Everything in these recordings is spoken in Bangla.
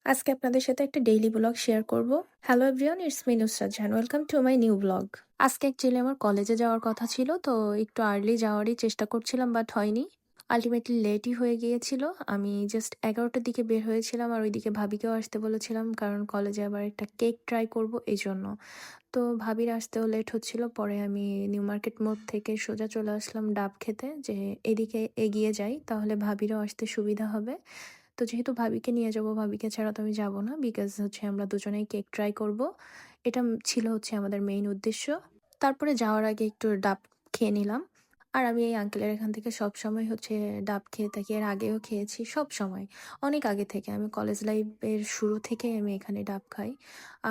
আজকে আপনাদের সাথে একটা ডেইলি ব্লগ শেয়ার করব। Hello everyone, it's me Nusrat Jahan. Welcome to my new blog. আজকে অ্যাকচুয়ালি আমার কলেজে যাওয়ার কথা ছিল, তো একটু আর্লি যাওয়ারই চেষ্টা করছিলাম, বাট হয়নি। আলটিমেটলি লেটই হয়ে গিয়েছিল। আমি জাস্ট 11টার দিকে বের হয়েছিলাম, আর ওইদিকে ভাবিকেও আসতে বলেছিলাম, কারণ কলেজে আবার একটা কেক ট্রাই করব এই জন্য। তো ভাবির আসতেও লেট হচ্ছিল। পরে আমি নিউ মার্কেট মোড় থেকে সোজা চলে আসলাম ডাব খেতে, যে এদিকে এগিয়ে যাই তাহলে ভাবিরও আসতে সুবিধা হবে। তো যেহেতু ভাবিকে নিয়ে যাব, ভাবিকে ছাড়া তো আমি যাব না, বিকজ হচ্ছে আমরা দুজনেই কেক ট্রাই করব। এটা ছিল হচ্ছে আমাদের মেইন উদ্দেশ্য। তারপরে যাওয়ার আগে একটু ডাব খেয়ে নিলাম। আর আমি এই আঙ্কেলের এখান থেকে সব সময় হচ্ছে ডাব খেয়ে থাকি, এর আগেও খেয়েছি সব সময়। অনেক আগে থেকে, আমি কলেজ লাইফের শুরু থেকে আমি এখানে ডাব খাই।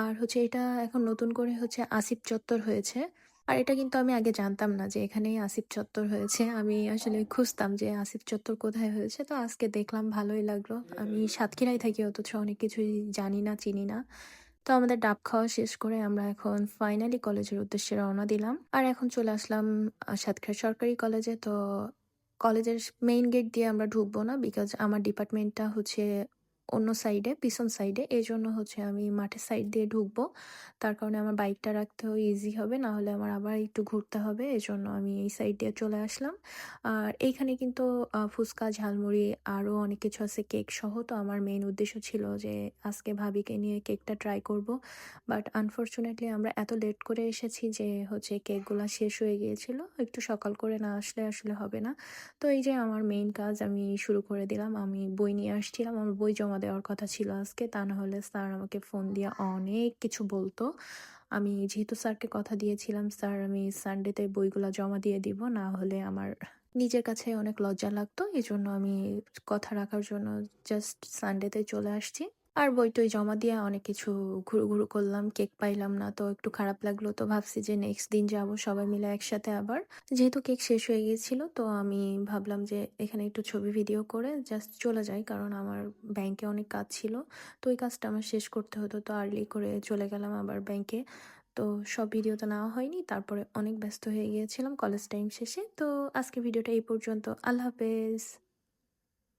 আর হচ্ছে এটা এখন নতুন করে হচ্ছে আসিফ চত্বর হয়েছে। আর এটা কিন্তু আমি আগে জানতাম না যে এখানেই আসিফ চত্বর হয়েছে। আমি আসলে খুঁজতাম যে আসিফ চত্বর কোথায় হয়েছে, তো আজকে দেখলাম, ভালোই লাগলো। আমি সাতক্ষীরায় থাকি, অথচ অনেক কিছুই জানি না, চিনি না। তো আমাদের ডাব খাওয়া শেষ করে আমরা এখন ফাইনালি কলেজের উদ্দেশ্যে রওনা দিলাম। আর এখন চলে আসলাম সাতক্ষীরা সরকারি কলেজে। তো কলেজের মেইন গেট দিয়ে আমরা ঢুকবো না, বিকজ আমার ডিপার্টমেন্টটা হচ্ছে অন্য সাইডে, পিছন সাইডে। এই জন্য হচ্ছে আমি মাঠের সাইড দিয়ে ঢুকবো। তার কারণে আমার বাইকটা রাখতেও ইজি হবে, না হলে আমার আবার একটু ঘুরতে হবে। এই জন্য আমি এই সাইড দিয়ে চলে আসলাম। আর এইখানে কিন্তু ফুচকা, ঝালমুড়ি, আরও অনেক কিছু আছে, কেক সহ। তো আমার মেইন উদ্দেশ্য ছিল যে আজকে ভাবিকে নিয়ে কেকটা ট্রাই করব। বাট আনফর্চুনেটলি আমরা এত লেট করে এসেছি যে হচ্ছে কেকগুলা শেষ হয়ে গিয়েছিল। একটু সকাল করে না আসলে আসলে হবে না। তো এই যে আমার মেইন কাজ আমি শুরু করে দিলাম। আমি বই নিয়ে আসছিলাম, আমার বই জমা দেওয়ার কথা ছিল আজকে, তা না হলে স্যার আমাকে ফোন দিয়ে অনেক কিছু বলতো। আমি যেহেতু স্যারকে কথা দিয়েছিলাম, স্যার আমি সানডেতে বইগুলা জমা দিয়ে দিব, না হলে আমার নিজের কাছে অনেক লজ্জা লাগতো। এই জন্য আমি কথা রাখার জন্য জাস্ট সানডেতে চলে আসছি। আর বইটই জমা দিয়ে অনেক কিছু ঘুরু ঘুরু করলাম, কেক পাইলাম না, তো একটু খারাপ লাগলো। তো ভাবছি যে নেক্সট দিন যাব সবাই মিলে একসাথে আবার। যেহেতু কেক শেষ হয়ে গিয়েছিল, তো আমি ভাবলাম যে এখানে একটু ছবি ভিডিও করে জাস্ট চলে যাই, কারণ আমার ব্যাংকে অনেক কাজ ছিল। তো ওই কাজটা আমার শেষ করতে হতো, তো আর্লি করে চলে গেলাম আবার ব্যাংকে। তো সব ভিডিও তো নেওয়া হয়নি, তারপরে অনেক ব্যস্ত হয়ে গিয়েছিলাম কলেজ টাইম শেষে। তো আজকে ভিডিওটা এই পর্যন্ত। আল্লাহ হাফেজ।